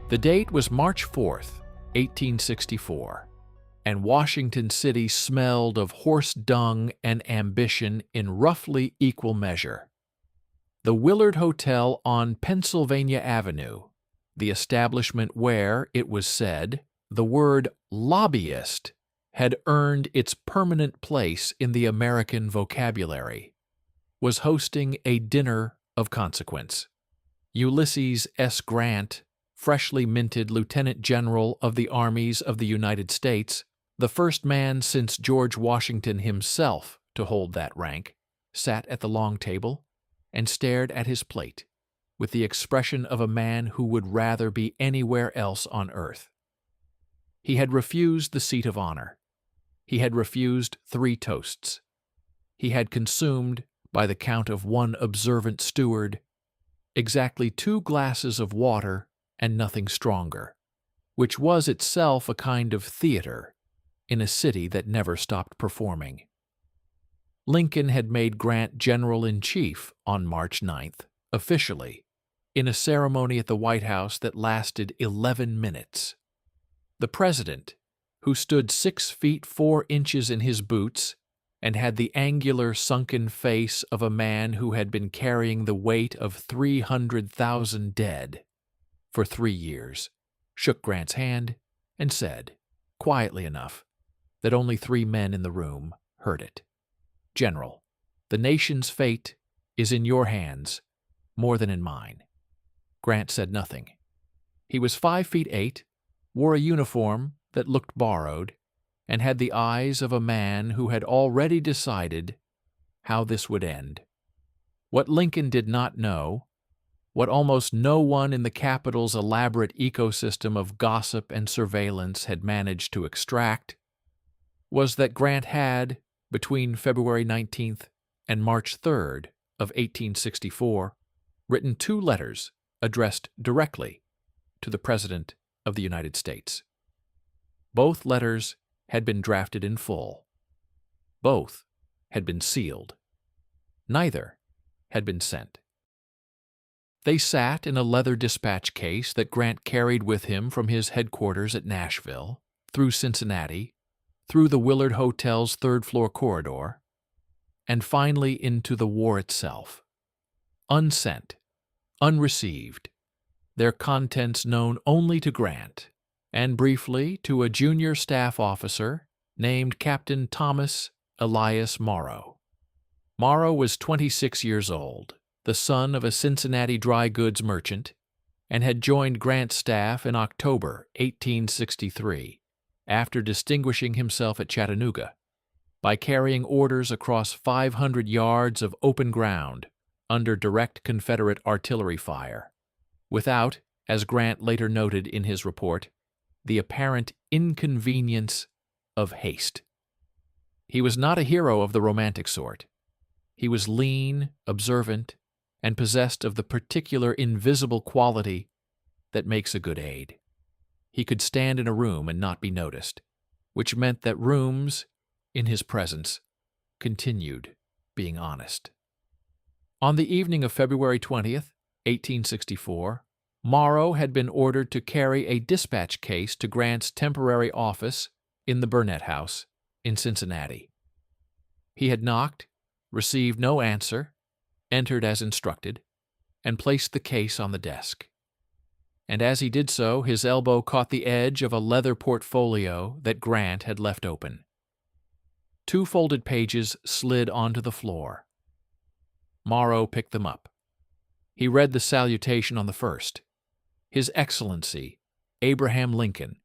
The date was March 4th, 1864, and Washington City smelled of horse dung and ambition in roughly equal measure. The Willard Hotel on Pennsylvania Avenue, the establishment where, it was said, the word lobbyist had earned its permanent place in the American vocabulary, was hosting a dinner of consequence. Ulysses S. Grant, freshly minted Lieutenant General of the Armies of the United States, the first man since George Washington himself to hold that rank, sat at the long table and stared at his plate with the expression of a man who would rather be anywhere else on earth. He had refused the seat of honor. He had refused 3 toasts. He had consumed, by the count of one observant steward, exactly 2 glasses of water and nothing stronger, which was itself a kind of theater in a city that never stopped performing. Lincoln had made Grant General-in-Chief on March 9th, officially, in a ceremony at the White House that lasted 11 minutes. The President, who stood 6 feet 4 inches in his boots and had the angular, sunken face of a man who had been carrying the weight of 300,000 dead for 3 years, shook Grant's hand and said, quietly enough, that only 3 men in the room heard it, "General, the nation's fate is in your hands more than in mine." Grant said nothing. He was 5 feet 8, wore a uniform that looked borrowed, and had the eyes of a man who had already decided how this would end. What Lincoln did not know, what almost no one in the Capitol's elaborate ecosystem of gossip and surveillance had managed to extract, was that Grant had, between February 19th and March 3rd of 1864, written 2 letters addressed directly to the President of the United States. Both letters had been drafted in full. Both had been sealed. Neither had been sent. They sat in a leather dispatch case that Grant carried with him from his headquarters at Nashville, through Cincinnati, through the Willard Hotel's 3rd-floor corridor, and finally into the war itself. Unsent, unreceived, their contents known only to Grant, and briefly to a junior staff officer named Captain Thomas Elias Morrow. Morrow was 26 years old, the son of a Cincinnati dry goods merchant, and had joined Grant's staff in October 1863, after distinguishing himself at Chattanooga by carrying orders across 500 yards of open ground under direct Confederate artillery fire, without, as Grant later noted in his report, the apparent inconvenience of haste. He was not a hero of the romantic sort. He was lean, observant, and possessed of the particular invisible quality that makes a good aide. He could stand in a room and not be noticed, which meant that rooms, in his presence, continued being honest. On the evening of February 20th, 1864, Morrow had been ordered to carry a dispatch case to Grant's temporary office in the Burnett House in Cincinnati. He had knocked, received no answer, entered as instructed, and placed the case on the desk. And as he did so, his elbow caught the edge of a leather portfolio that Grant had left open. 2 folded pages slid onto the floor. Morrow picked them up. He read the salutation on the first: His Excellency, Abraham Lincoln,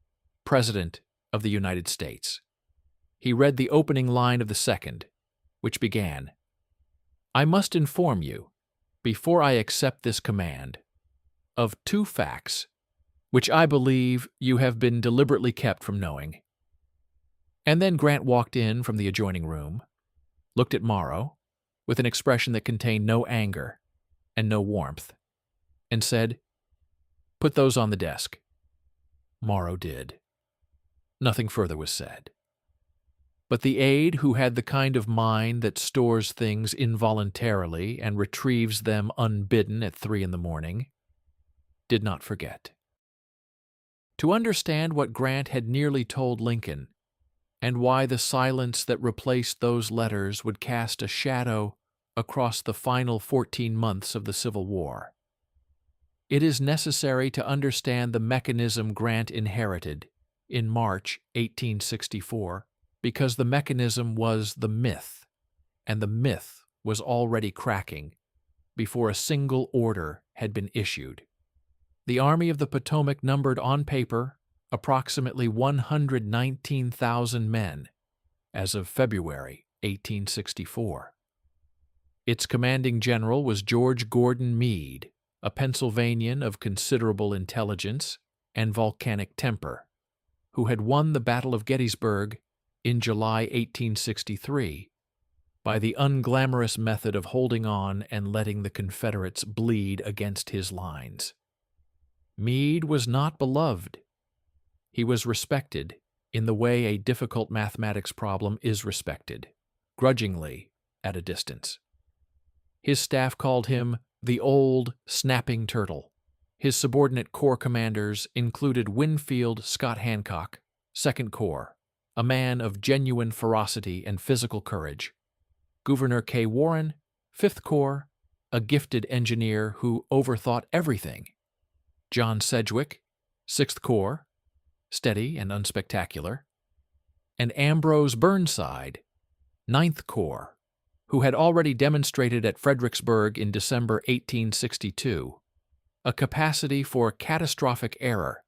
President of the United States. He read the opening line of the second, which began, "I must inform you, before I accept this command, of 2 facts which I believe you have been deliberately kept from knowing." And then Grant walked in from the adjoining room, looked at Morrow with an expression that contained no anger and no warmth, and said, "Put those on the desk." Morrow did. Nothing further was said. But the aide, who had the kind of mind that stores things involuntarily and retrieves them unbidden at 3 in the morning, did not forget. To understand what Grant had nearly told Lincoln, and why the silence that replaced those letters would cast a shadow across the final 14 months of the Civil War, it is necessary to understand the mechanism Grant inherited in March 1864, because the mechanism was the myth, and the myth was already cracking before a single order had been issued. The Army of the Potomac numbered on paper approximately 119,000 men as of February 1864. Its commanding general was George Gordon Meade, a Pennsylvanian of considerable intelligence and volcanic temper, who had won the Battle of Gettysburg in July 1863 by the unglamorous method of holding on and letting the Confederates bleed against his lines. Meade was not beloved. He was respected in the way a difficult mathematics problem is respected, grudgingly at a distance. His staff called him the Old Snapping Turtle. His subordinate corps commanders included Winfield Scott Hancock, 2nd Corps, a man of genuine ferocity and physical courage; Gouverneur K. Warren, 5th Corps, a gifted engineer who overthought everything; John Sedgwick, 6th Corps, steady and unspectacular; and Ambrose Burnside, 9th Corps, who had already demonstrated at Fredericksburg in December 1862 a capacity for catastrophic error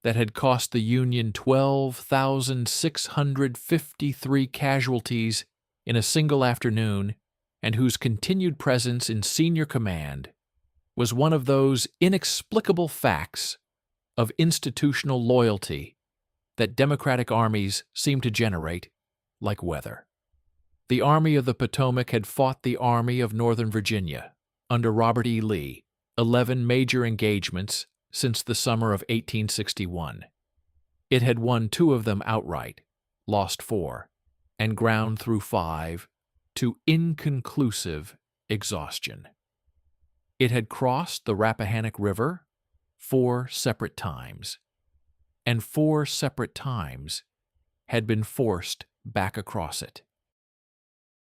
that had cost the Union 12,653 casualties in a single afternoon, and whose continued presence in senior command was one of those inexplicable facts of institutional loyalty that democratic armies seem to generate like weather. The Army of the Potomac had fought the Army of Northern Virginia under Robert E. Lee 11 major engagements since the summer of 1861. It had won 2 of them outright, lost 4, and ground through 5 to inconclusive exhaustion. It had crossed the Rappahannock River 4 separate times, and 4 separate times had been forced back across it.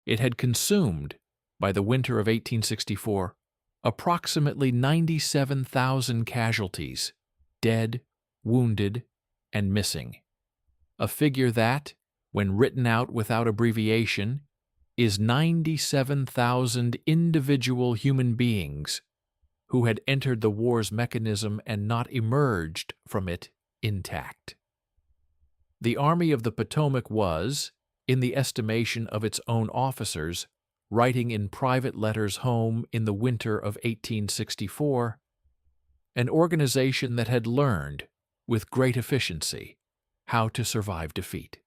It had consumed, by the winter of 1864, approximately 97,000 casualties, dead, wounded, and missing, a figure that, when written out without abbreviation, is 97,000 individual human beings who had entered the war's mechanism and not emerged from it intact. The Army of the Potomac was, in the estimation of its own officers, writing in private letters home in the winter of 1864, an organization that had learned, with great efficiency, how to survive defeat.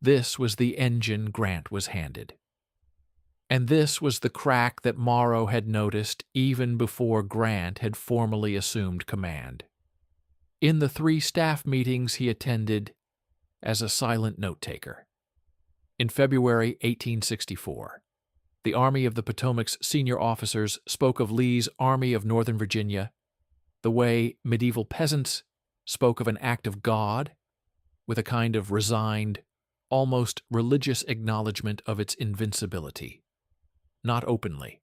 This was the engine Grant was handed. And this was the crack that Morrow had noticed even before Grant had formally assumed command. In the 3 staff meetings he attended as a silent note-taker. In February 1864, the Army of the Potomac's senior officers spoke of Lee's Army of Northern Virginia the way medieval peasants spoke of an act of God, with a kind of resigned, almost religious acknowledgement of its invincibility. Not openly,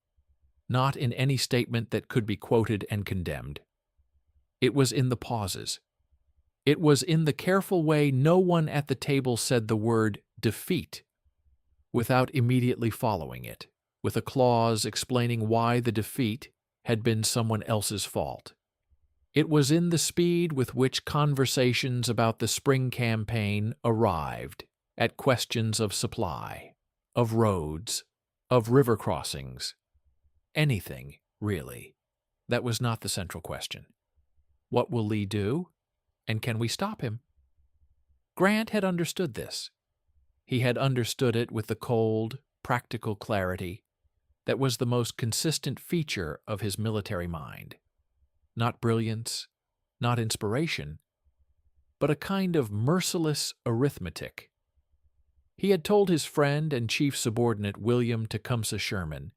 not in any statement that could be quoted and condemned. It was in the pauses. It was in the careful way no one at the table said the word defeat without immediately following it, with a clause explaining why the defeat had been someone else's fault. It was in the speed with which conversations about the spring campaign arrived at questions of supply, of roads, of river crossings. Anything, really. That was not the central question. What will Lee do, and can we stop him? Grant had understood this. He had understood it with the cold, practical clarity that was the most consistent feature of his military mind. Not brilliance, not inspiration, but a kind of merciless arithmetic. He had told his friend and chief subordinate William Tecumseh Sherman,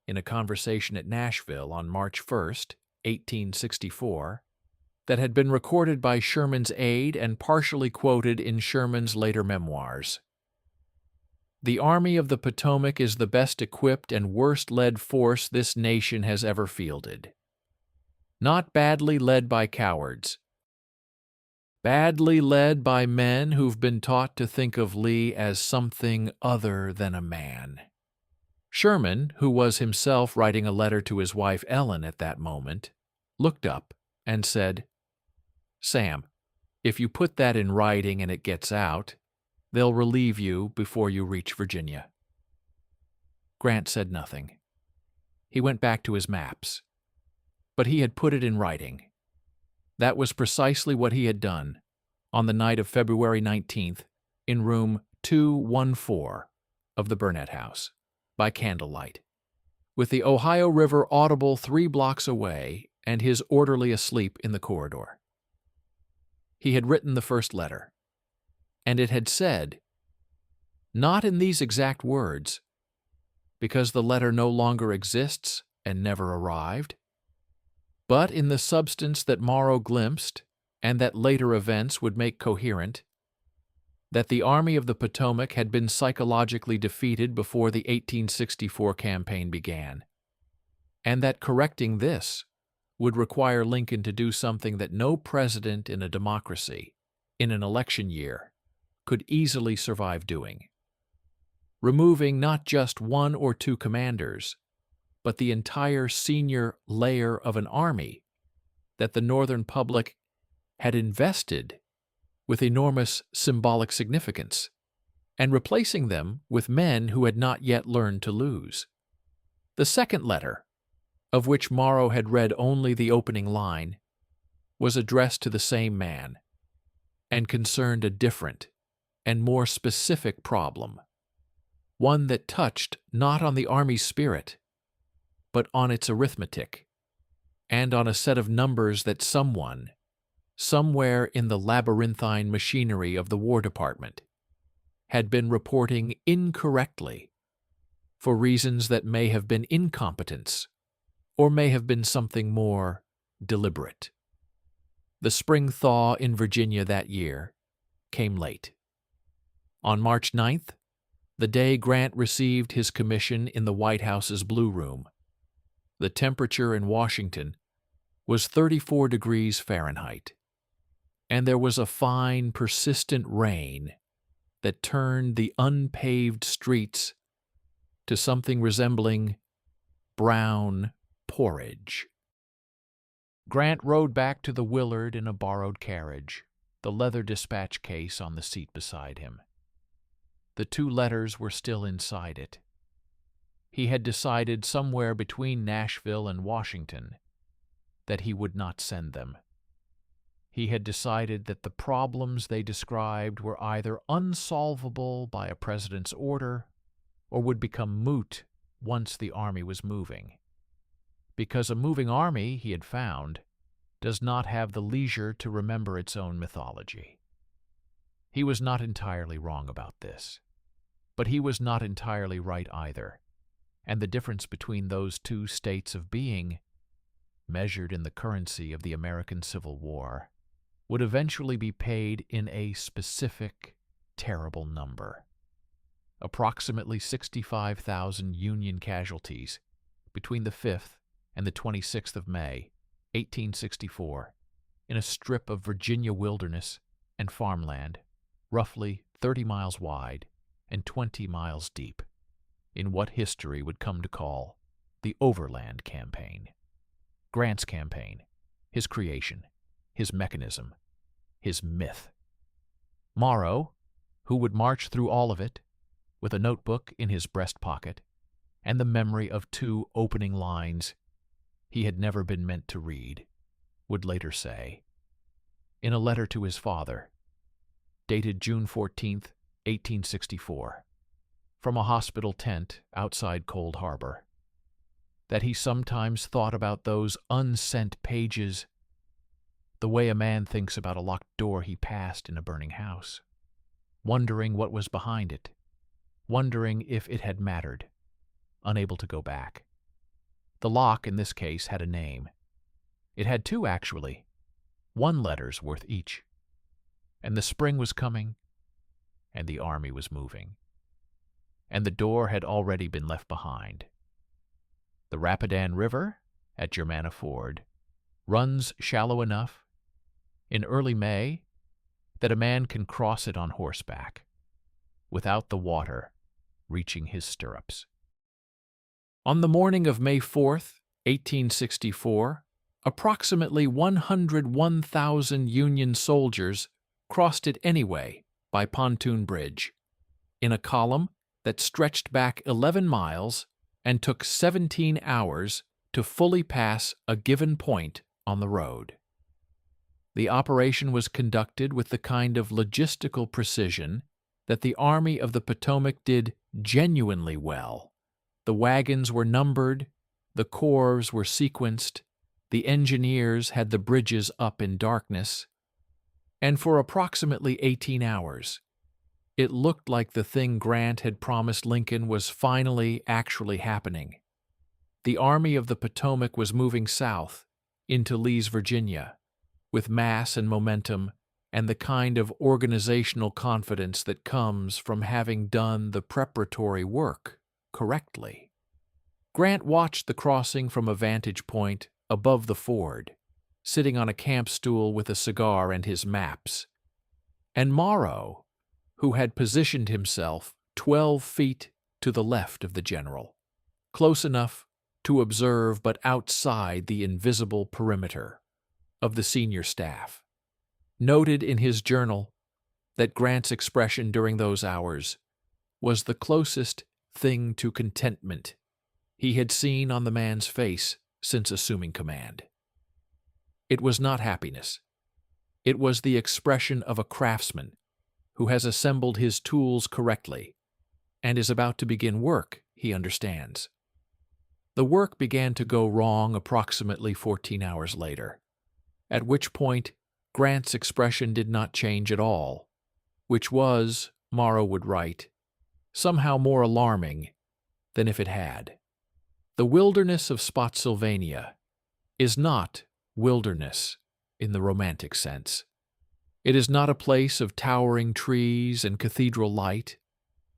in a conversation at Nashville on March 1st, 1864, that had been recorded by Sherman's aide and partially quoted in Sherman's later memoirs. The Army of the Potomac is the best equipped and worst led force this nation has ever fielded. Not badly led by cowards. Badly led by men who've been taught to think of Lee as something other than a man. Sherman, who was himself writing a letter to his wife Ellen at that moment, looked up and said, "Sam, if you put that in writing and it gets out, they'll relieve you before you reach Virginia." Grant said nothing. He went back to his maps. But he had put it in writing. That was precisely what he had done on the night of February 19th in room 214 of the Burnett House, by candlelight, with the Ohio River audible 3 blocks away and his orderly asleep in the corridor. He had written the first letter, and it had said, not in these exact words, because the letter no longer exists and never arrived, but in the substance that Morrow glimpsed and that later events would make coherent, that the Army of the Potomac had been psychologically defeated before the 1864 campaign began, and that correcting this would require Lincoln to do something that no president in a democracy, in an election year, could easily survive doing: removing not just 1 or 2 commanders, but the entire senior layer of an army that the Northern public had invested with enormous symbolic significance, and replacing them with men who had not yet learned to lose. The second letter, of which Morrow had read only the opening line, was addressed to the same man, and concerned a different and more specific problem, one that touched not on the Army's spirit, but on its arithmetic, and on a set of numbers that someone, somewhere in the labyrinthine machinery of the War Department, had been reporting incorrectly for reasons that may have been incompetence, or may have been something more deliberate. The spring thaw in Virginia that year came late. On March 9th, the day Grant received his commission in the White House's Blue Room, the temperature in Washington was 34 degrees Fahrenheit, and there was a fine, persistent rain that turned the unpaved streets to something resembling brown porridge. Grant rode back to the Willard in a borrowed carriage, the leather dispatch case on the seat beside him. The 2 letters were still inside it. He had decided somewhere between Nashville and Washington that he would not send them. He had decided that the problems they described were either unsolvable by a president's order or would become moot once the army was moving. Because a moving army, he had found, does not have the leisure to remember its own mythology. He was not entirely wrong about this, but he was not entirely right either, and the difference between those 2 states of being, measured in the currency of the American Civil War, would eventually be paid in a specific, terrible number. Approximately 65,000 Union casualties between the 5th and the 26th of May, 1864, in a strip of Virginia wilderness and farmland, roughly 30 miles wide and 20 miles deep, in what history would come to call the Overland Campaign. Grant's campaign, his creation, his mechanism, his myth. Morrow, who would march through all of it, with a notebook in his breast pocket, and the memory of 2 opening lines he had never been meant to read, would later say, in a letter to his father, dated June 14, 1864, from a hospital tent outside Cold Harbor, that he sometimes thought about those unsent pages the way a man thinks about a locked door he passed in a burning house, wondering what was behind it, wondering if it had mattered, unable to go back. The lock, in this case, had a name. It had 2, actually. 1 letter's worth each. And the spring was coming, and the army was moving. And the door had already been left behind. The Rapidan River, at Germanna Ford, runs shallow enough, in early May, that a man can cross it on horseback, without the water reaching his stirrups. On the morning of May 4th, 1864, approximately 101,000 Union soldiers crossed it anyway by pontoon bridge, in a column that stretched back 11 miles and took 17 hours to fully pass a given point on the road. The operation was conducted with the kind of logistical precision that the Army of the Potomac did genuinely well. The wagons were numbered, the corps were sequenced, the engineers had the bridges up in darkness, and for approximately 18 hours, it looked like the thing Grant had promised Lincoln was finally actually happening. The Army of the Potomac was moving south into Lee's Virginia, with mass and momentum and the kind of organizational confidence that comes from having done the preparatory work correctly. Grant watched the crossing from a vantage point above the ford, sitting on a camp stool with a cigar and his maps, and Morrow, who had positioned himself 12 feet to the left of the general, close enough to observe but outside the invisible perimeter of the senior staff, noted in his journal that Grant's expression during those hours was the closest thing to contentment he had seen on the man's face since assuming command. It was not happiness. It was the expression of a craftsman who has assembled his tools correctly and is about to begin work he understands. The work began to go wrong approximately 14 hours later, at which point Grant's expression did not change at all, which was, Morrow would write, somehow more alarming than if it had. The wilderness of Spotsylvania is not wilderness in the romantic sense. It is not a place of towering trees and cathedral light.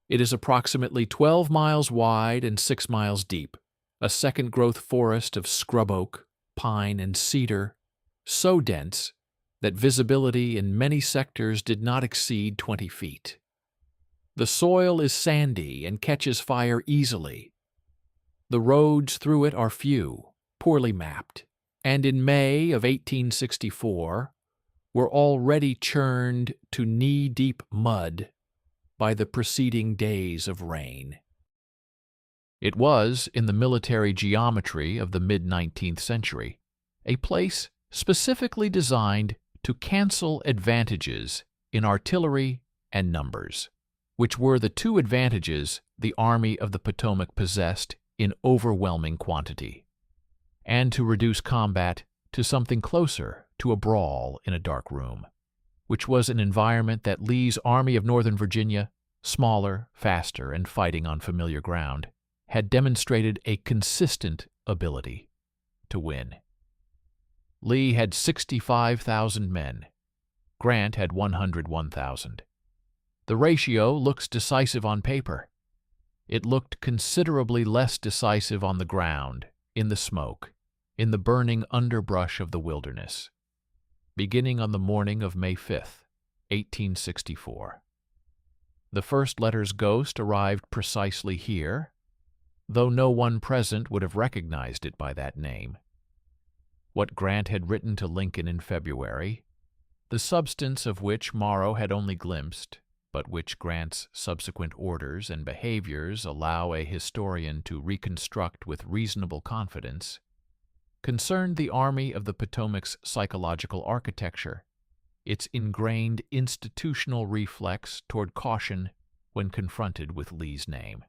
It is approximately 12 miles wide and 6 miles deep, a second-growth forest of scrub oak, pine, and cedar, so dense that visibility in many sectors did not exceed 20 feet. The soil is sandy and catches fire easily. The roads through it are few, poorly mapped, and in May of 1864 were already churned to knee-deep mud by the preceding days of rain. It was, in the military geometry of the mid-19th century, a place specifically designed to cancel advantages in artillery and numbers, which were the two advantages the Army of the Potomac possessed in overwhelming quantity, and to reduce combat to something closer to a brawl in a dark room, which was an environment that Lee's Army of Northern Virginia, smaller, faster, and fighting on familiar ground, had demonstrated a consistent ability to win. Lee had 65,000 men. Grant had 101,000. The ratio looks decisive on paper. It looked considerably less decisive on the ground, in the smoke, in the burning underbrush of the wilderness, beginning on the morning of May 5th, 1864. The first letter's ghost arrived precisely here, though no one present would have recognized it by that name. What Grant had written to Lincoln in February, the substance of which Morrow had only glimpsed, but which Grant's subsequent orders and behaviors allow a historian to reconstruct with reasonable confidence, concerned the Army of the Potomac's psychological architecture, its ingrained institutional reflex toward caution when confronted with Lee's name.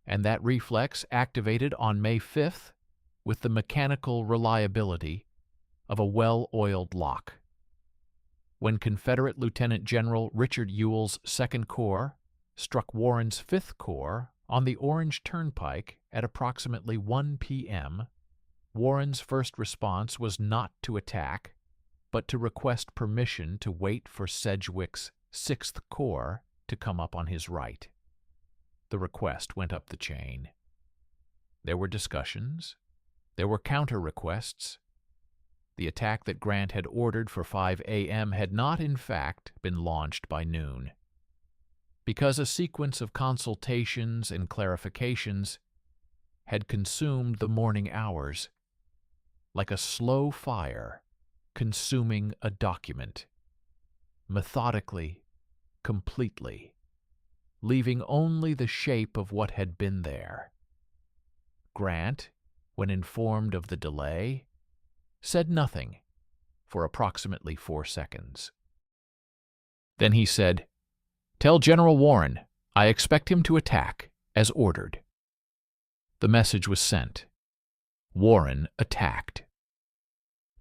And that reflex activated on May 5th with the mechanical reliability of a well-oiled lock. When Confederate Lieutenant General Richard Ewell's 2nd Corps struck Warren's 5th Corps on the Orange Turnpike at approximately 1 p.m., Warren's first response was not to attack, but to request permission to wait for Sedgwick's 6th Corps to come up on his right. The request went up the chain. There were discussions. There were counter-requests. The attack that Grant had ordered for 5 a.m. had not, in fact, been launched by noon, because a sequence of consultations and clarifications had consumed the morning hours, like a slow fire consuming a document, methodically, completely, leaving only the shape of what had been there. Grant, when informed of the delay, said nothing for approximately 4 seconds. Then he said, "Tell General Warren I expect him to attack, as ordered." The message was sent. Warren attacked.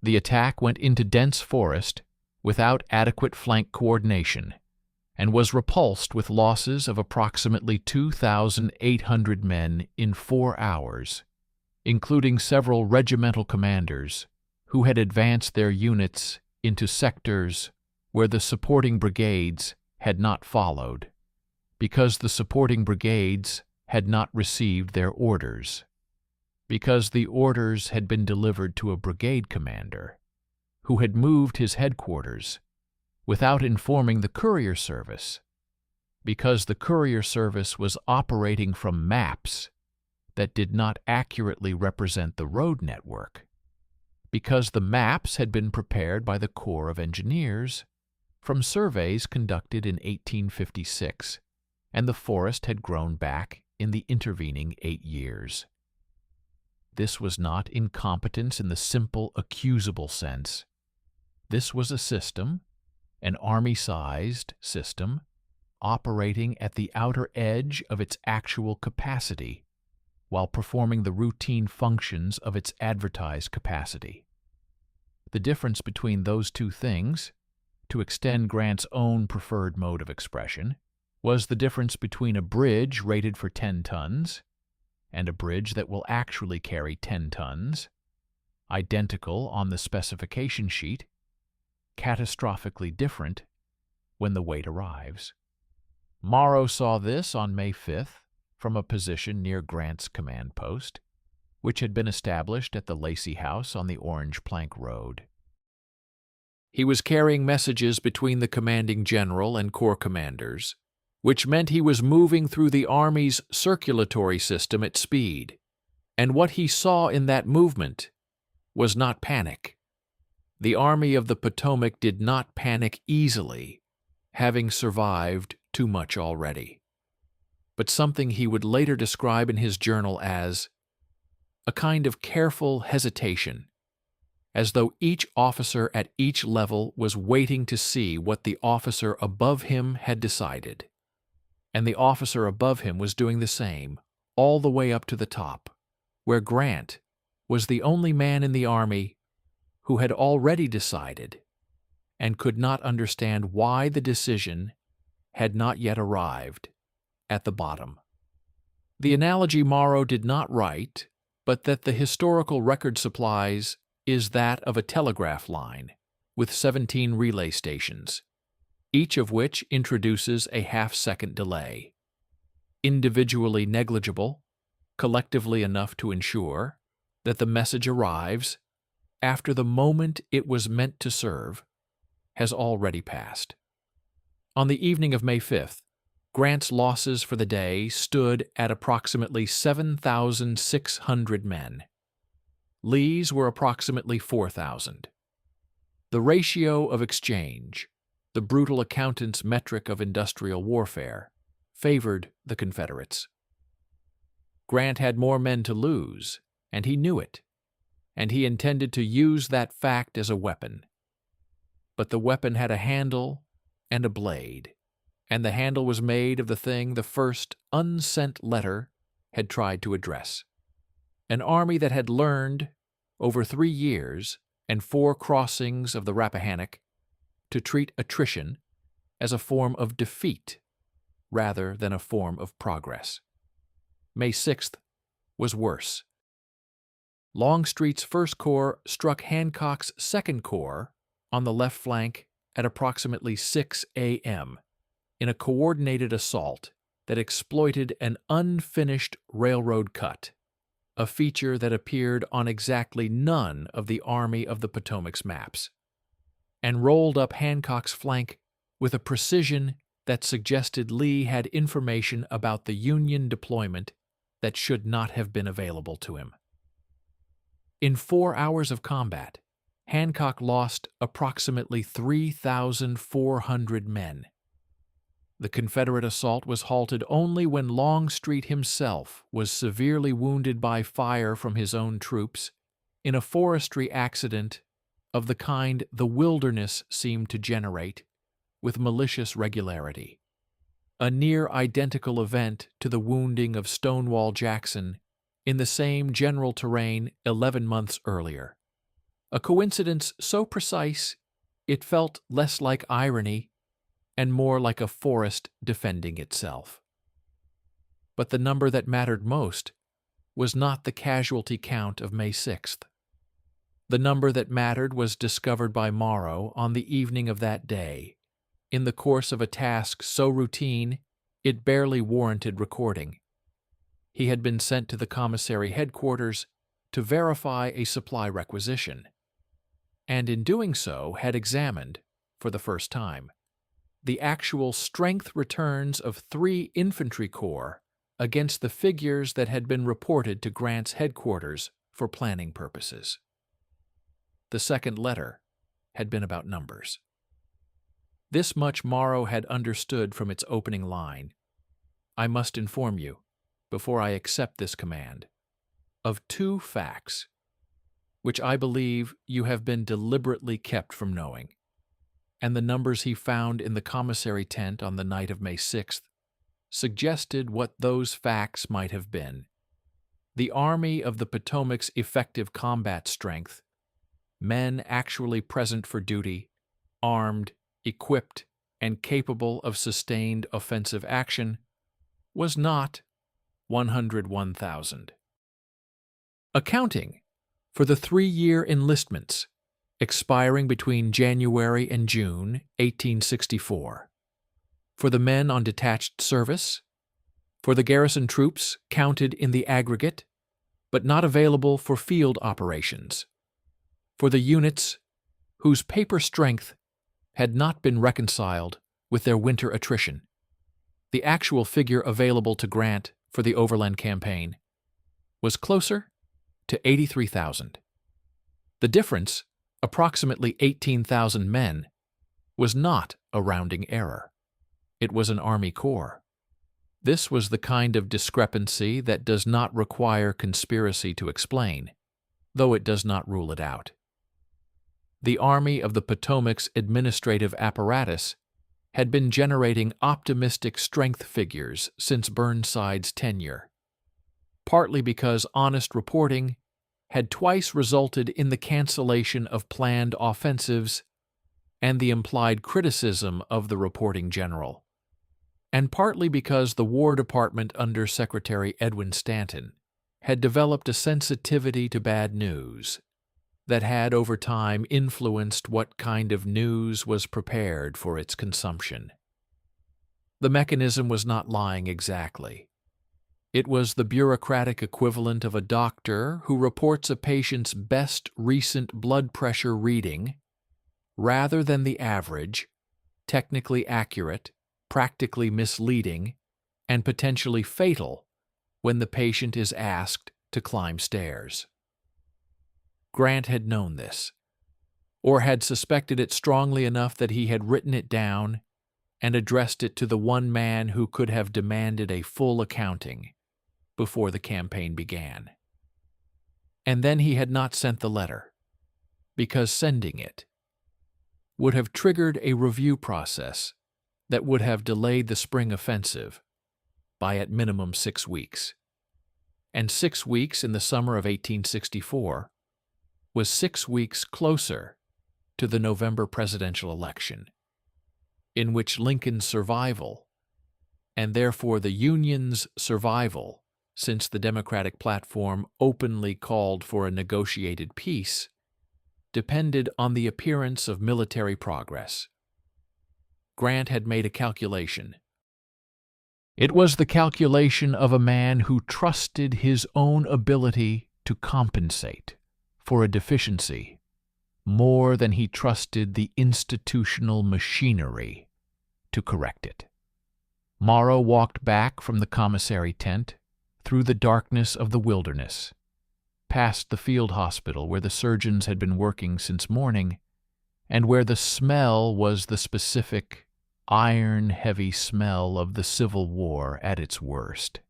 The attack went into dense forest without adequate flank coordination and was repulsed with losses of approximately 2,800 men in 4 hours, including several regimental commanders who had advanced their units into sectors where the supporting brigades had not followed, because the supporting brigades had not received their orders, because the orders had been delivered to a brigade commander who had moved his headquarters without informing the courier service, because the courier service was operating from maps that did not accurately represent the road network, because the maps had been prepared by the Corps of Engineers from surveys conducted in 1856, and the forest had grown back in the intervening 8 years. This was not incompetence in the simple, accusable sense. This was a system, an army-sized system, operating at the outer edge of its actual capacity, while performing the routine functions of its advertised capacity. The difference between those two things, to extend Grant's own preferred mode of expression, was the difference between a bridge rated for 10 tons and a bridge that will actually carry 10 tons, identical on the specification sheet, catastrophically different when the weight arrives. Morrow saw this on May 5th from a position near Grant's command post, which had been established at the Lacey House on the Orange Plank Road. He was carrying messages between the commanding general and corps commanders, which meant he was moving through the Army's circulatory system at speed, and what he saw in that movement was not panic. The Army of the Potomac did not panic easily, having survived too much already, but something he would later describe in his journal as a kind of careful hesitation, as though each officer at each level was waiting to see what the officer above him had decided, and the officer above him was doing the same, all the way up to the top, where Grant was the only man in the Army who had already decided and could not understand why the decision had not yet arrived at the bottom. The analogy Morrow did not write, but that the historical record supplies, is that of a telegraph line with 17 relay stations, each of which introduces a half-second delay, individually negligible, collectively enough to ensure that the message arrives after the moment it was meant to serve has already passed. On the evening of May 5th, Grant's losses for the day stood at approximately 7,600 men. Lee's were approximately 4,000. The ratio of exchange, the brutal accountant's metric of industrial warfare, favored the Confederates. Grant had more men to lose, and he knew it, and he intended to use that fact as a weapon. But the weapon had a handle and a blade, and the handle was made of the thing the first unsent letter had tried to address. An army that had learned, over 3 years and 4 crossings of the Rappahannock, to treat attrition as a form of defeat rather than a form of progress. May 6th was worse. Longstreet's 1st Corps struck Hancock's 2nd Corps on the left flank at approximately 6 a.m. in a coordinated assault that exploited an unfinished railroad cut, a feature that appeared on exactly none of the Army of the Potomac's maps, and rolled up Hancock's flank with a precision that suggested Lee had information about the Union deployment that should not have been available to him. In 4 hours of combat, Hancock lost approximately 3,400 men. The Confederate assault was halted only when Longstreet himself was severely wounded by fire from his own troops in a forestry accident of the kind the Wilderness seemed to generate with malicious regularity, a near-identical event to the wounding of Stonewall Jackson in the same general terrain 11 months earlier, a coincidence so precise it felt less like irony and more like a forest defending itself. But the number that mattered most was not the casualty count of May 6th. The number that mattered was discovered by Morrow on the evening of that day, in the course of a task so routine it barely warranted recording. He had been sent to the commissary headquarters to verify a supply requisition, and in doing so had examined, for the first time, the actual strength returns of 3 infantry corps against the figures that had been reported to Grant's headquarters for planning purposes. The second letter had been about numbers. This much Morrow had understood from its opening line: "I must inform you, before I accept this command, of 2 facts, which I believe you have been deliberately kept from knowing." And the numbers he found in the commissary tent on the night of May 6th suggested what those facts might have been. The Army of the Potomac's effective combat strength, men actually present for duty, armed, equipped, and capable of sustained offensive action, was not 101,000. Accounting for the 3-year enlistments expiring between January and June 1864, for the men on detached service, for the garrison troops counted in the aggregate but not available for field operations, for the units whose paper strength had not been reconciled with their winter attrition. The actual figure available to Grant for the Overland Campaign was closer to 83,000. The difference, approximately 18,000 men, was not a rounding error. It was an Army corps. This was the kind of discrepancy that does not require conspiracy to explain, though it does not rule it out. The Army of the Potomac's administrative apparatus had been generating optimistic strength figures since Burnside's tenure, partly because honest reporting had twice resulted in the cancellation of planned offensives and the implied criticism of the reporting general, and partly because the War Department under Secretary Edwin Stanton had developed a sensitivity to bad news that had over time influenced what kind of news was prepared for its consumption. The mechanism was not lying exactly. It was the bureaucratic equivalent of a doctor who reports a patient's best recent blood pressure reading rather than the average, technically accurate, practically misleading, and potentially fatal when the patient is asked to climb stairs. Grant had known this, or had suspected it strongly enough that he had written it down and addressed it to the one man who could have demanded a full accounting before the campaign began. And then he had not sent the letter, because sending it would have triggered a review process that would have delayed the spring offensive by at minimum 6 weeks. And 6 weeks in the summer of 1864 was 6 weeks closer to the November presidential election, in which Lincoln's survival, and therefore the Union's survival, since the Democratic platform openly called for a negotiated peace, depended on the appearance of military progress. Grant had made a calculation. It was the calculation of a man who trusted his own ability to compensate for a deficiency more than he trusted the institutional machinery to correct it. Morrow walked back from the commissary tent through the darkness of the wilderness, past the field hospital where the surgeons had been working since morning, and where the smell was the specific, iron-heavy smell of the Civil War at its worst.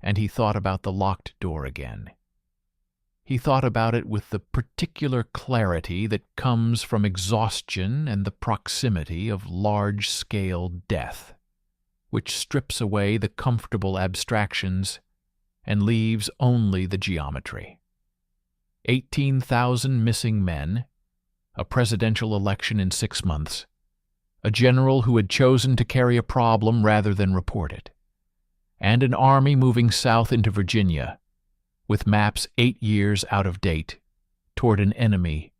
And he thought about the locked door again. He thought about it with the particular clarity that comes from exhaustion and the proximity of large-scale death, which strips away the comfortable abstractions and leaves only the geometry. 18,000 missing men, a presidential election in 6 months, a general who had chosen to carry a problem rather than report it, and an army moving south into Virginia, with maps 8 years out of date, toward an enemy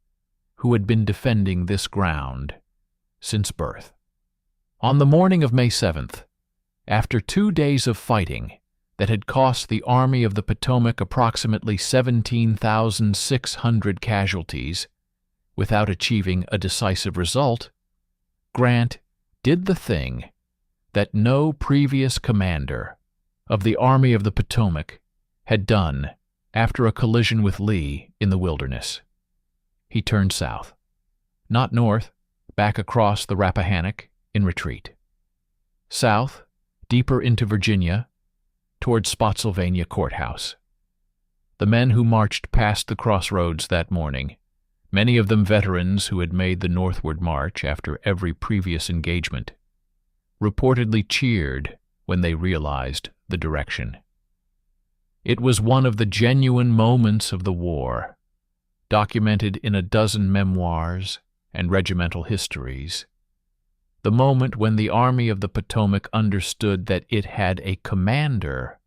who had been defending this ground since birth. On the morning of May 7th, after 2 days of fighting that had cost the Army of the Potomac approximately 17,600 casualties, without achieving a decisive result, Grant did the thing that no previous commander of the Army of the Potomac had done after a collision with Lee in the wilderness. He turned south, not north, back across the Rappahannock in retreat. South, deeper into Virginia, toward Spotsylvania Courthouse. The men who marched past the crossroads that morning, many of them veterans who had made the northward march after every previous engagement, reportedly cheered when they realized the direction. It was one of the genuine moments of the war, documented in a dozen memoirs and regimental histories, the moment when the Army of the Potomac understood that it had a commander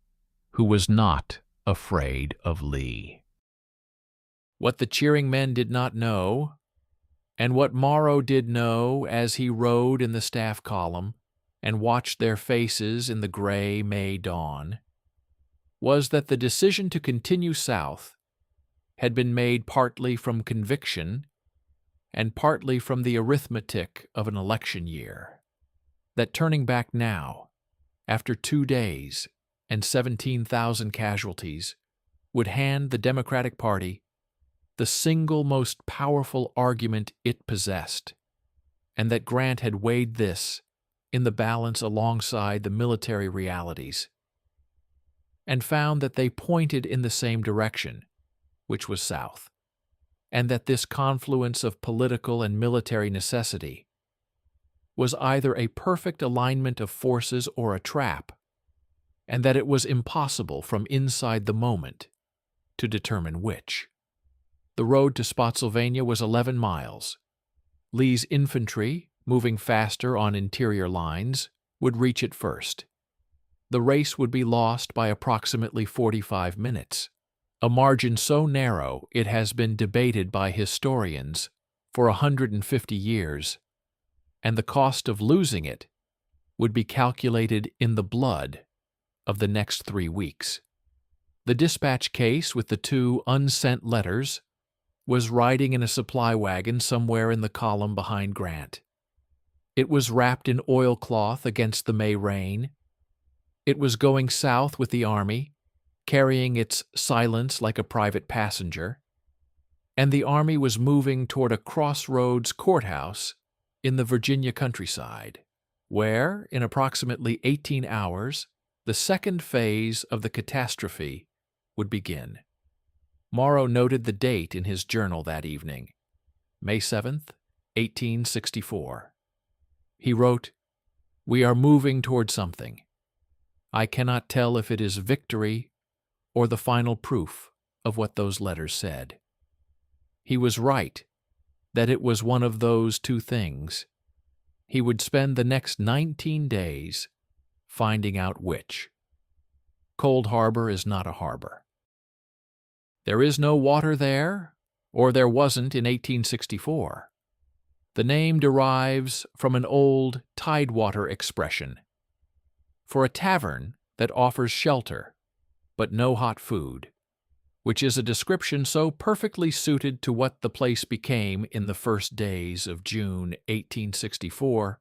who was not afraid of Lee. What the cheering men did not know, and what Morrow did know as he rode in the staff column and watched their faces in the gray May dawn, was that the decision to continue south had been made partly from conviction and partly from the arithmetic of an election year, that turning back now, after 2 days and 17,000 casualties, would hand the Democratic Party the single most powerful argument it possessed, and that Grant had weighed this in the balance alongside the military realities, and found that they pointed in the same direction, which was south, and that this confluence of political and military necessity was either a perfect alignment of forces or a trap, and that it was impossible from inside the moment to determine which. The road to Spotsylvania was 11 miles. Lee's infantry, moving faster on interior lines, would reach it first. The race would be lost by approximately 45 minutes, a margin so narrow it has been debated by historians for 150 years, and the cost of losing it would be calculated in the blood of the next 3 weeks. The dispatch case with the 2 unsent letters was riding in a supply wagon somewhere in the column behind Grant. It was wrapped in oilcloth against the May rain. It was going south with the army, carrying its silence like a private passenger, and the army was moving toward a crossroads courthouse in the Virginia countryside, where, in approximately 18 hours, the second phase of the catastrophe would begin. Morrow noted the date in his journal that evening, May 7th, 1864. He wrote, "We are moving toward something. I cannot tell if it is victory or the final proof of what those letters said." He was right that it was one of those 2 things. He would spend the next 19 days finding out which. Cold Harbor is not a harbor. There is no water there, or there wasn't in 1864. The name derives from an old Tidewater expression for a tavern that offers shelter but no hot food, which is a description so perfectly suited to what the place became in the first days of June 1864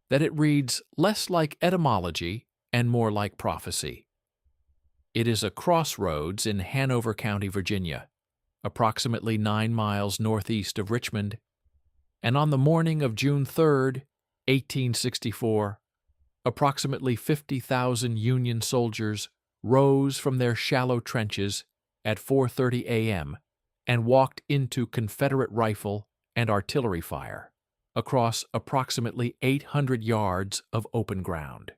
that it reads less like etymology and more like prophecy. It is a crossroads in Hanover County, Virginia, approximately 9 miles northeast of Richmond, and on the morning of June 3, 1864, approximately 50,000 Union soldiers rose from their shallow trenches at 4:30 a.m. and walked into Confederate rifle and artillery fire across approximately 800 yards of open ground.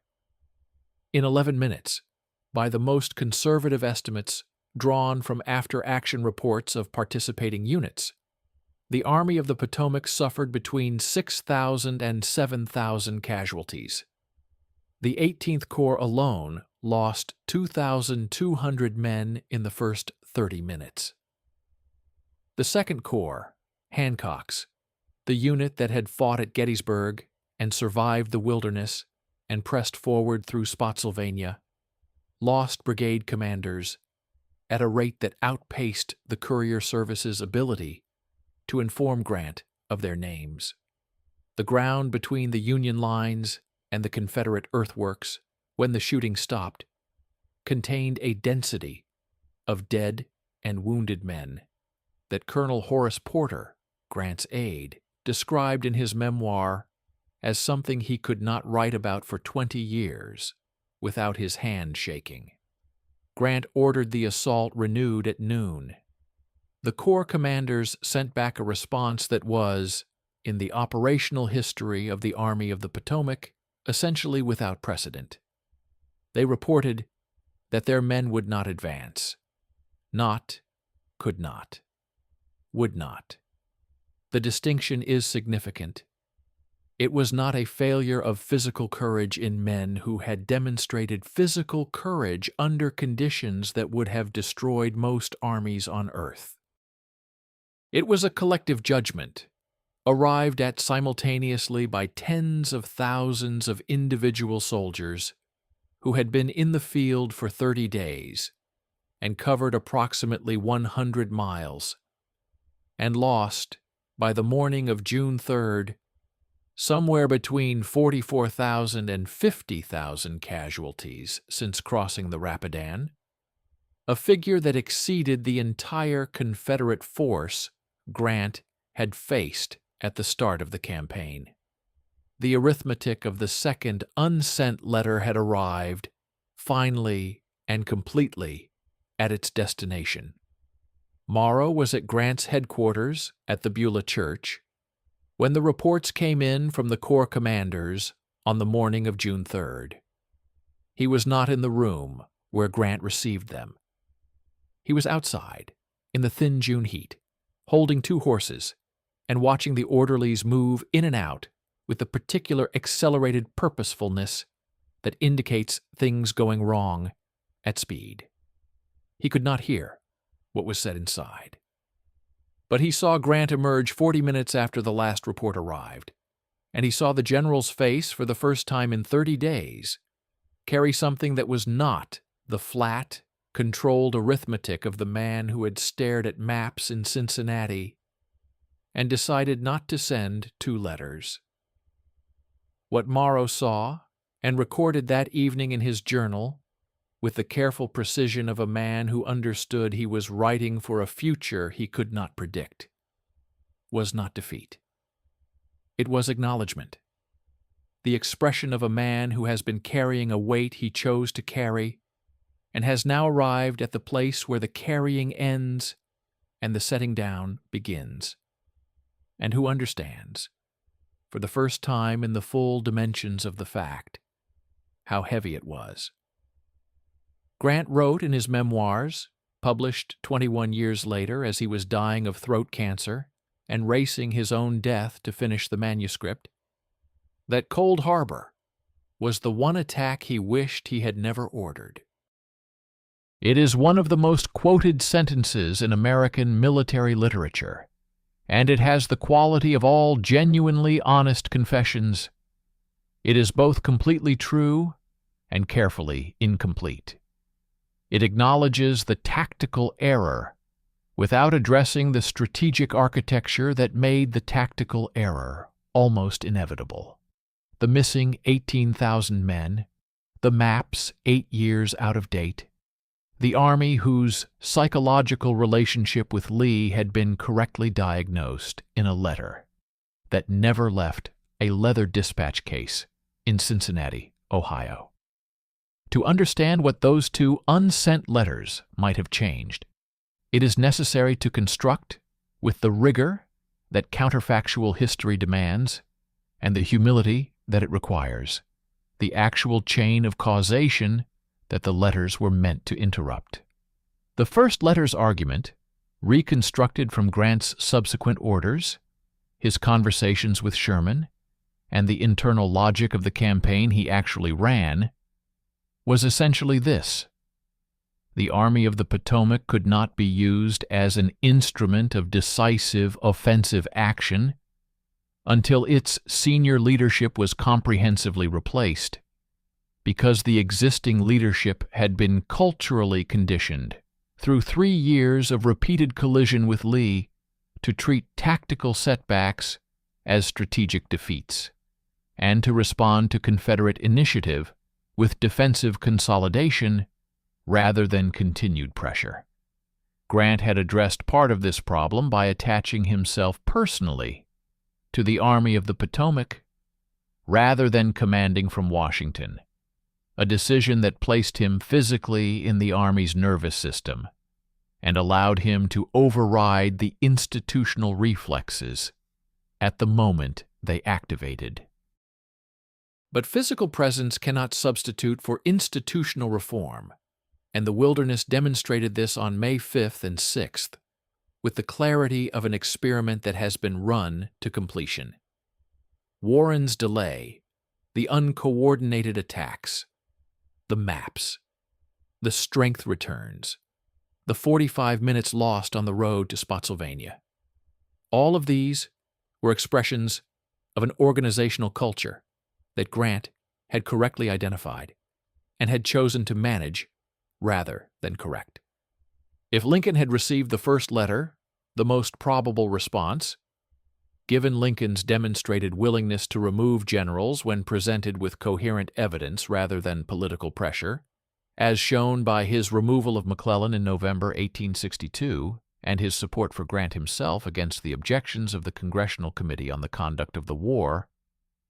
In 11 minutes, by the most conservative estimates drawn from after-action reports of participating units, the Army of the Potomac suffered between 6,000 and 7,000 casualties. The 18th Corps alone lost 2,200 men in the first 30 minutes. The 2nd Corps, Hancock's, the unit that had fought at Gettysburg and survived the wilderness and pressed forward through Spotsylvania, lost brigade commanders at a rate that outpaced the courier service's ability to inform Grant of their names. The ground between the Union lines and the Confederate earthworks, when the shooting stopped, contained a density of dead and wounded men that Colonel Horace Porter, Grant's aide, described in his memoir as something he could not write about for 20 years without his hand shaking. Grant ordered the assault renewed at noon. The Corps commanders sent back a response that was, in the operational history of the Army of the Potomac, essentially without precedent. They reported that their men would not advance. Not, could not, would not. The distinction is significant. It was not a failure of physical courage in men who had demonstrated physical courage under conditions that would have destroyed most armies on earth. It was a collective judgment, arrived at simultaneously by tens of thousands of individual soldiers who had been in the field for 30 days and covered approximately 100 miles, and lost, by the morning of June 3rd, somewhere between 44,000 and 50,000 casualties since crossing the Rapidan, a figure that exceeded the entire Confederate force Grant had faced at the start of the campaign. The arithmetic of the second unsent letter had arrived, finally and completely, at its destination. Morrow was at Grant's headquarters at the Beulah Church when the reports came in from the Corps commanders on the morning of June 3rd. He was not in the room where Grant received them. He was outside, in the thin June heat, holding 2 horses and watching the orderlies move in and out with the particular accelerated purposefulness that indicates things going wrong at speed. He could not hear what was said inside. But he saw Grant emerge 40 minutes after the last report arrived, and he saw the general's face for the first time in 30 days carry something that was not the flat, controlled arithmetic of the man who had stared at maps in Cincinnati and decided not to send 2 letters. What Morrow saw and recorded that evening in his journal, with the careful precision of a man who understood he was writing for a future he could not predict, was not defeat. It was acknowledgment, the expression of a man who has been carrying a weight he chose to carry and has now arrived at the place where the carrying ends and the setting down begins, and who understands, for the first time in the full dimensions of the fact, how heavy it was. Grant wrote in his memoirs, published 21 years later as he was dying of throat cancer and racing his own death to finish the manuscript, that Cold Harbor was the one attack he wished he had never ordered. It is one of the most quoted sentences in American military literature, and it has the quality of all genuinely honest confessions. It is both completely true and carefully incomplete. It acknowledges the tactical error without addressing the strategic architecture that made the tactical error almost inevitable. The missing 18,000 men, the maps 8 years out of date, the Army whose psychological relationship with Lee had been correctly diagnosed in a letter that never left a leather dispatch case in Cincinnati, Ohio. To understand what those 2 unsent letters might have changed, it is necessary to construct, with the rigor that counterfactual history demands and the humility that it requires, the actual chain of causation that the letters were meant to interrupt. The first letter's argument, reconstructed from Grant's subsequent orders, his conversations with Sherman, and the internal logic of the campaign he actually ran, was essentially this: the Army of the Potomac could not be used as an instrument of decisive offensive action until its senior leadership was comprehensively replaced, because the existing leadership had been culturally conditioned through 3 years of repeated collision with Lee to treat tactical setbacks as strategic defeats, and to respond to Confederate initiative with defensive consolidation rather than continued pressure. Grant had addressed part of this problem by attaching himself personally to the Army of the Potomac rather than commanding from Washington, a decision that placed him physically in the Army's nervous system and allowed him to override the institutional reflexes at the moment they activated. But physical presence cannot substitute for institutional reform, and the Wilderness demonstrated this on May 5th and 6th with the clarity of an experiment that has been run to completion. Warren's delay, the uncoordinated attacks, the maps, the strength returns, the 45 minutes lost on the road to Spotsylvania. All of these were expressions of an organizational culture that Grant had correctly identified and had chosen to manage rather than correct. If Lincoln had received the first letter, the most probable response, given Lincoln's demonstrated willingness to remove generals when presented with coherent evidence rather than political pressure, as shown by his removal of McClellan in November 1862 and his support for Grant himself against the objections of the Congressional Committee on the Conduct of the War,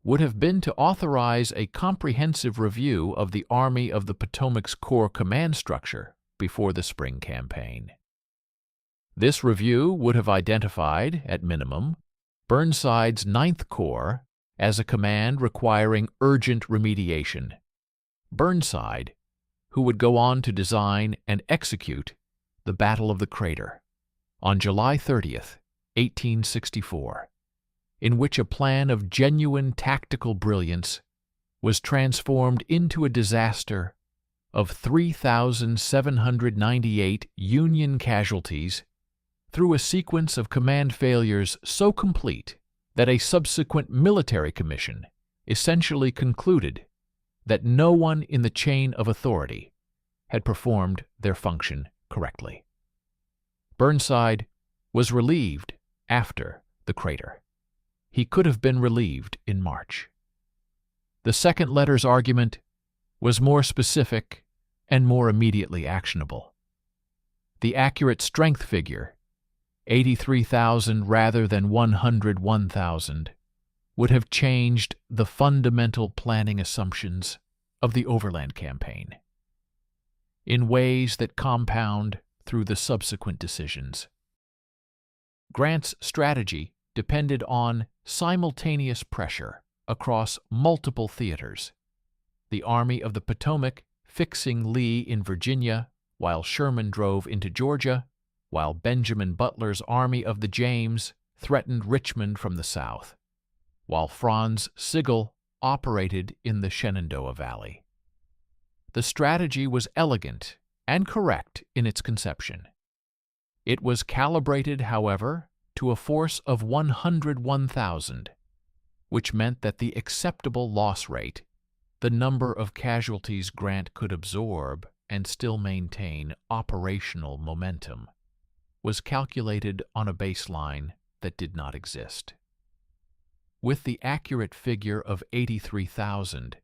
would have been to authorize a comprehensive review of the Army of the Potomac's Corps command structure before the spring campaign. This review would have identified, at minimum, Burnside's 9th Corps as a command requiring urgent remediation. Burnside, who would go on to design and execute the Battle of the Crater on July 30th, 1864, in which a plan of genuine tactical brilliance was transformed into a disaster of 3,798 Union casualties through a sequence of command failures so complete that a subsequent military commission essentially concluded that no one in the chain of authority had performed their function correctly. Burnside was relieved after the crater. He could have been relieved in March. The second letter's argument was more specific and more immediately actionable. The accurate strength figure, 83,000 rather than 101,000, would have changed the fundamental planning assumptions of the Overland Campaign in ways that compound through the subsequent decisions. Grant's strategy depended on simultaneous pressure across multiple theaters, the Army of the Potomac fixing Lee in Virginia while Sherman drove into Georgia, while Benjamin Butler's Army of the James threatened Richmond from the south, while Franz Sigel operated in the Shenandoah Valley. The strategy was elegant and correct in its conception. It was calibrated, however, to a force of 101,000, which meant that the acceptable loss rate, the number of casualties Grant could absorb and still maintain operational momentum, was calculated on a baseline that did not exist. With the accurate figure of 83,000,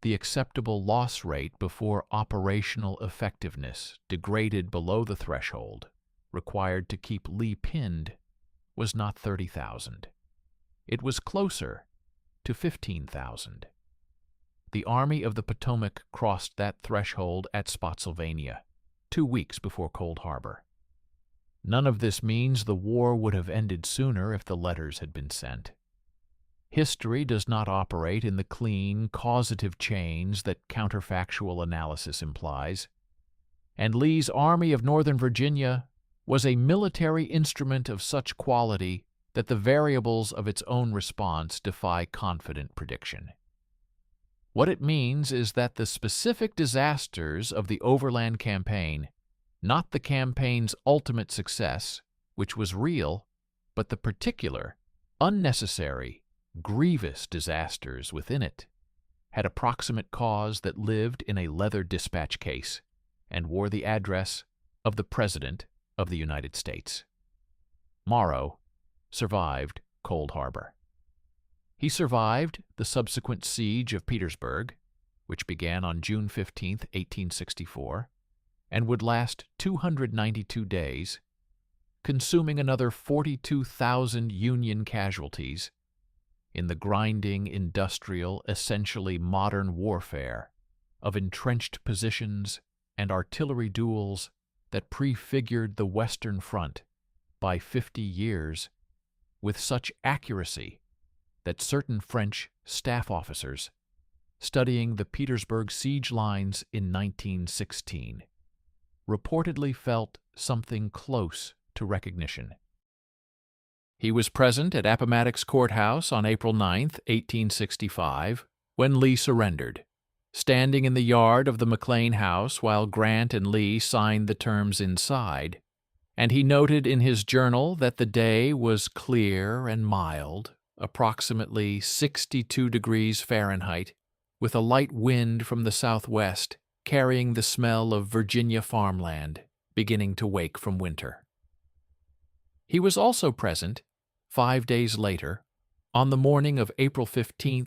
the acceptable loss rate before operational effectiveness degraded below the threshold required to keep Lee pinned was not 30,000. It was closer to 15,000. The Army of the Potomac crossed that threshold at Spotsylvania, 2 weeks before Cold Harbor. None of this means the war would have ended sooner if the letters had been sent. History does not operate in the clean, causative chains that counterfactual analysis implies, and Lee's Army of Northern Virginia was a military instrument of such quality that the variables of its own response defy confident prediction. What it means is that the specific disasters of the Overland Campaign, not the campaign's ultimate success, which was real, but the particular, unnecessary, grievous disasters within it, had a proximate cause that lived in a leather dispatch case and wore the address of the President of the United States. Morrow survived Cold Harbor. He survived the subsequent siege of Petersburg, which began on June 15, 1864, and would last 292 days, consuming another 42,000 Union casualties in the grinding, industrial, essentially modern warfare of entrenched positions and artillery duels that prefigured the Western Front by 50 years with such accuracy that certain French staff officers studying the Petersburg siege lines in 1916 reportedly felt something close to recognition. He was present at Appomattox Courthouse on April 9, 1865, when Lee surrendered, standing in the yard of the McLean house while Grant and Lee signed the terms inside, and he noted in his journal that the day was clear and mild, approximately 62 degrees Fahrenheit, with a light wind from the southwest carrying the smell of Virginia farmland beginning to wake from winter. He was also present 5 days later, on the morning of April 15,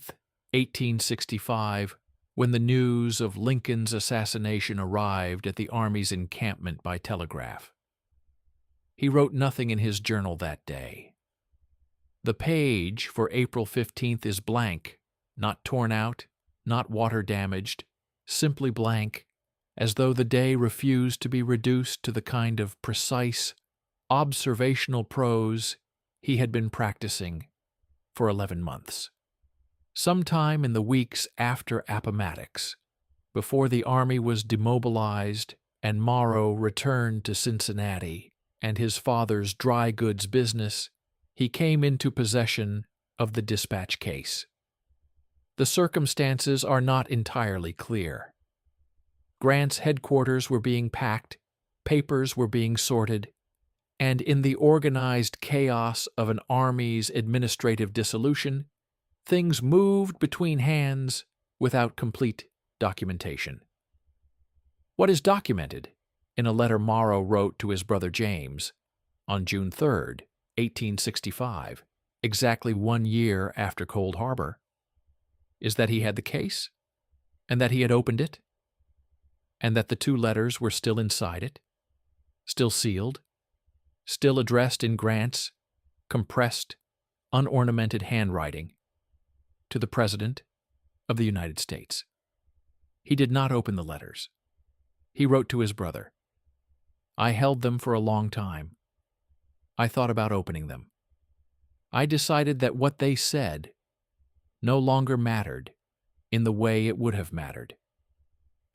1865, when the news of Lincoln's assassination arrived at the Army's encampment by telegraph. He wrote nothing in his journal that day. The page for April 15th is blank, not torn out, not water-damaged, simply blank, as though the day refused to be reduced to the kind of precise, observational prose he had been practicing for 11 months. Sometime in the weeks after Appomattox, before the Army was demobilized and Morrow returned to Cincinnati and his father's dry goods business, he came into possession of the dispatch case. The circumstances are not entirely clear. Grant's headquarters were being packed, papers were being sorted, and in the organized chaos of an army's administrative dissolution, things moved between hands without complete documentation. What is documented in a letter Morrow wrote to his brother James on June 3, 1865, exactly 1 year after Cold Harbor, is that he had the case, and that he had opened it, and that the 2 letters were still inside it, still sealed, still addressed in Grant's compressed, unornamented handwriting to the President of the United States. He did not open the letters. He wrote to his brother, "I held them for a long time. I thought about opening them. I decided that what they said no longer mattered in the way it would have mattered,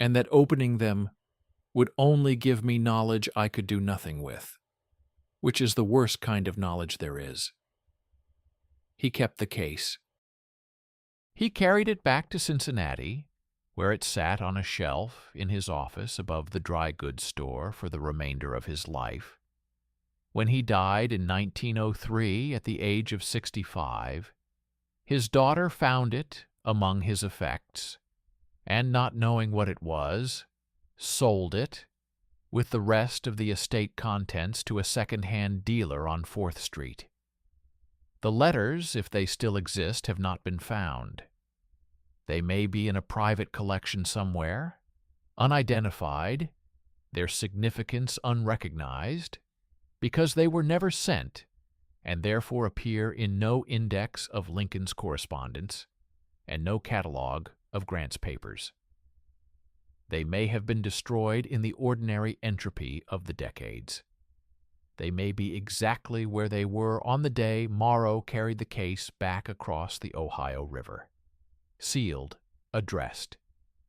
and that opening them would only give me knowledge I could do nothing with, which is the worst kind of knowledge there is." He kept the case. He carried it back to Cincinnati, where it sat on a shelf in his office above the dry goods store for the remainder of his life. When he died in 1903 at the age of 65, his daughter found it among his effects, and not knowing what it was, sold it, with the rest of the estate contents, to a second-hand dealer on 4th Street. The letters, if they still exist, have not been found. They may be in a private collection somewhere, unidentified, their significance unrecognized, because they were never sent, and therefore appear in no index of Lincoln's correspondence and no catalogue of Grant's papers. They may have been destroyed in the ordinary entropy of the decades. They may be exactly where they were on the day Morrow carried the case back across the Ohio River, sealed, addressed,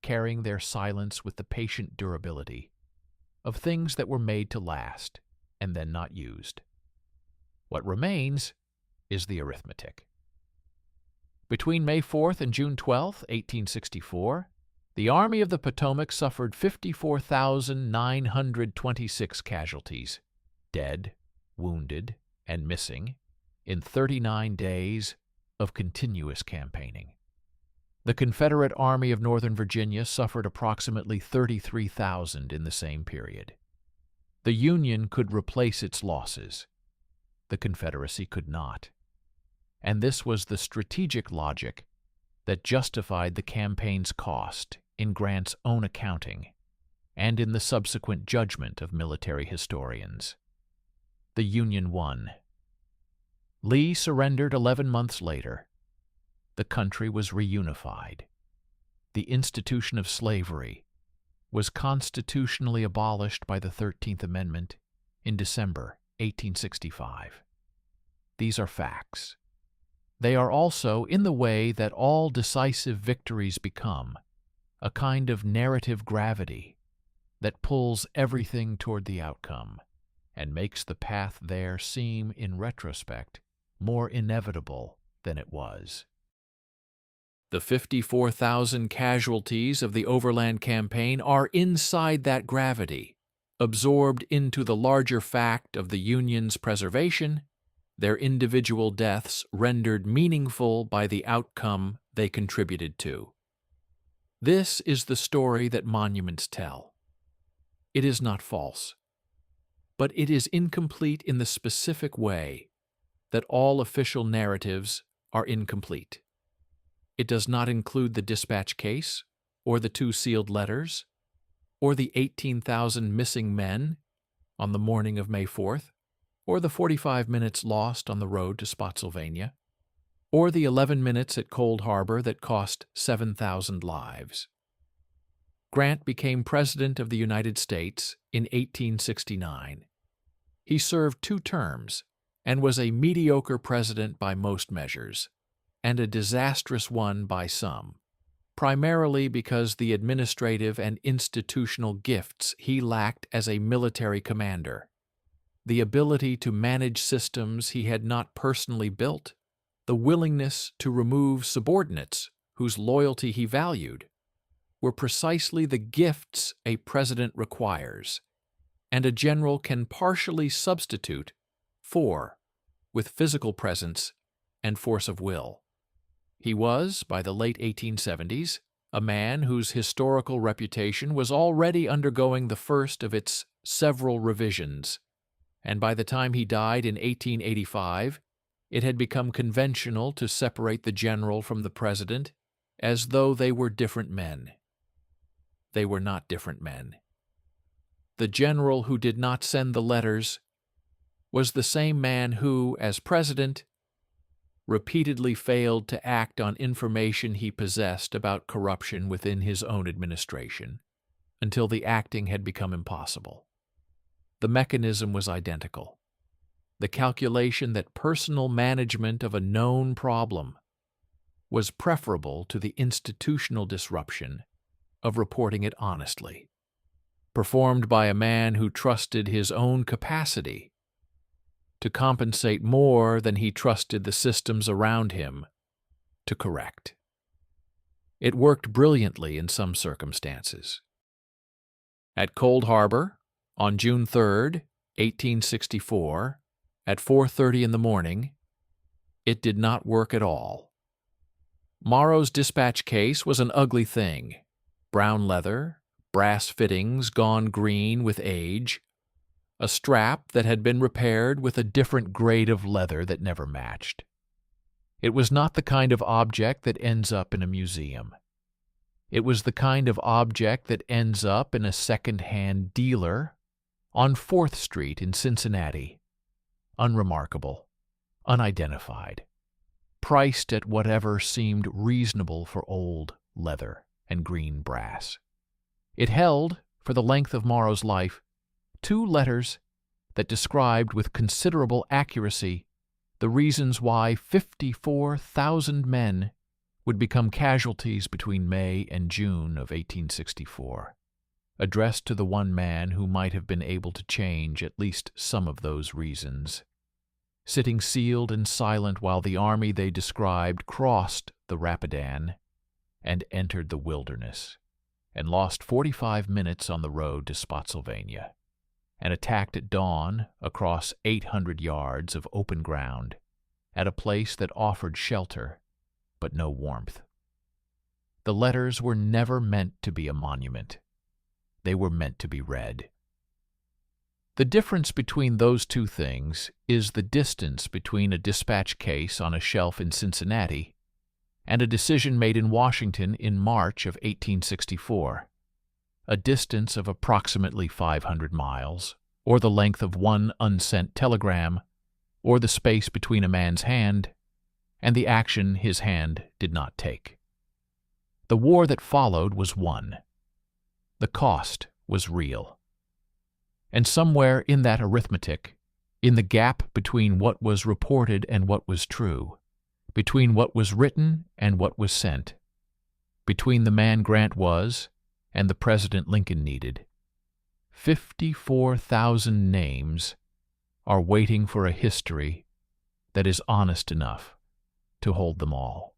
carrying their silence with the patient durability of things that were made to last and then not used. What remains is the arithmetic. Between May 4th and June 12th, 1864, the Army of the Potomac suffered 54,926 casualties, dead, wounded, and missing, in 39 days of continuous campaigning. The Confederate Army of Northern Virginia suffered approximately 33,000 in the same period. The Union could replace its losses. The Confederacy could not. And this was the strategic logic that justified the campaign's cost in Grant's own accounting and in the subsequent judgment of military historians. The Union won. Lee surrendered 11 months later. The country was reunified. The institution of slavery was constitutionally abolished by the 13th Amendment in December 1865. These are facts. They are also, in the way that all decisive victories become, a kind of narrative gravity that pulls everything toward the outcome and makes the path there seem, in retrospect, more inevitable than it was. The 54,000 casualties of the Overland Campaign are inside that gravity, absorbed into the larger fact of the Union's preservation, their individual deaths rendered meaningful by the outcome they contributed to. This is the story that monuments tell. It is not false, but it is incomplete in the specific way that all official narratives are incomplete. It does not include the dispatch case, or the 2 sealed letters, or the 18,000 missing men on the morning of May 4th, or the 45 minutes lost on the road to Spotsylvania, or the 11 minutes at Cold Harbor that cost 7,000 lives. Grant became President of the United States in 1869. He served 2 terms and was a mediocre president by most measures, and a disastrous one by some, primarily because the administrative and institutional gifts he lacked as a military commander, the ability to manage systems he had not personally built, the willingness to remove subordinates whose loyalty he valued, were precisely the gifts a president requires, and a general can partially substitute for with physical presence and force of will. He was, by the late 1870s, a man whose historical reputation was already undergoing the first of its several revisions, and by the time he died in 1885, it had become conventional to separate the general from the president as though they were different men. They were not different men. The general who did not send the letters was the same man who, as president, repeatedly failed to act on information he possessed about corruption within his own administration, until the acting had become impossible. The mechanism was identical. The calculation that personal management of a known problem was preferable to the institutional disruption of reporting it honestly, performed by a man who trusted his own capacity to compensate more than he trusted the systems around him to correct. It worked brilliantly in some circumstances. At Cold Harbor, on June 3, 1864, at 4:30 in the morning, it did not work at all. Morrow's dispatch case was an ugly thing: brown leather, brass fittings gone green with age, a strap that had been repaired with a different grade of leather that never matched. It was not the kind of object that ends up in a museum. It was the kind of object that ends up in a second-hand dealer on 4th Street in Cincinnati, unremarkable, unidentified, priced at whatever seemed reasonable for old leather and green brass. It held, for the length of Morrow's life, 2 letters that described with considerable accuracy the reasons why 54,000 men would become casualties between May and June of 1864, addressed to the one man who might have been able to change at least some of those reasons, sitting sealed and silent while the army they described crossed the Rapidan and entered the wilderness, and lost 45 minutes on the road to Spotsylvania, and attacked at dawn across 800 yards of open ground at a place that offered shelter but no warmth. The letters were never meant to be a monument. They were meant to be read. The difference between those 2 things is the distance between a dispatch case on a shelf in Cincinnati and a decision made in Washington in March of 1864, a distance of approximately 500 miles, or the length of one unsent telegram, or the space between a man's hand and the action his hand did not take. The war that followed was won. The cost was real. And somewhere in that arithmetic, in the gap between what was reported and what was true, between what was written and what was sent, between the man Grant was and the President Lincoln needed, 54,000 names are waiting for a history that is honest enough to hold them all.